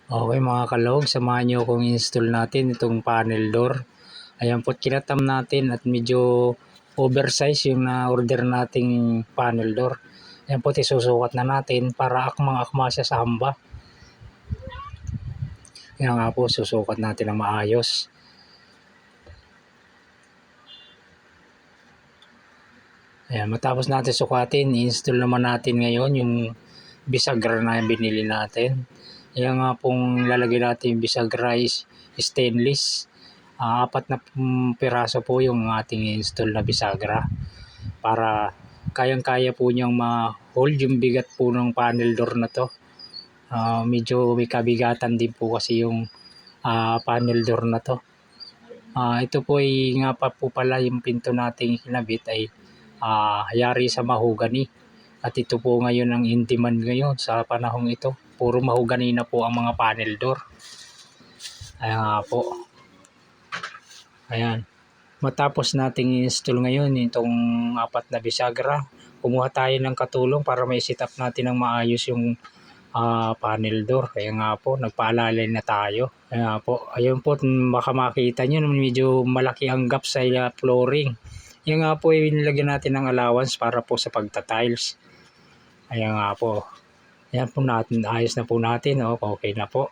Okay mga kalog, samahan niyo akong install natin itong panel door. Ayan po, kinatam natin at medyo oversize yung na-order nating panel door. Ayan po, isusukat na natin para akmang-akma siya sa hamba. Ayan nga po, susukat natin ng maayos. Ayan, matapos natin sukatin, i-install naman natin ngayon yung bisagra na binili natin. Ayan nga pong lalagay natin yung bisagra is stainless. Apat na piraso po yung ating install na bisagra para kayang-kaya po niyang ma-hold yung bigat po ng panel door na to. Medyo may kabigatan din po kasi yung panel door na to. Ito po ay nga pa po pala yung pinto nating kinabit ay yari sa mahogany. At ito po ngayon ang in demand ngayon sa panahong ito. Puro mahogany na po ang mga panel door. Ayan nga po. Ayan. Matapos nating i-install ngayon itong apat na bisagra, kumuha tayo ng katulong para may set up natin ng maayos yung panel door. Kaya nga po, nagpaalalay na tayo. Kaya po, ayun po, baka makita nyo, medyo malaki ang gap sa flooring. Yan nga po, nilagyan natin ng allowance para po sa pagta-tiles. Ayan nga po. Ayan po natin, ayos na po natin. Okay na po.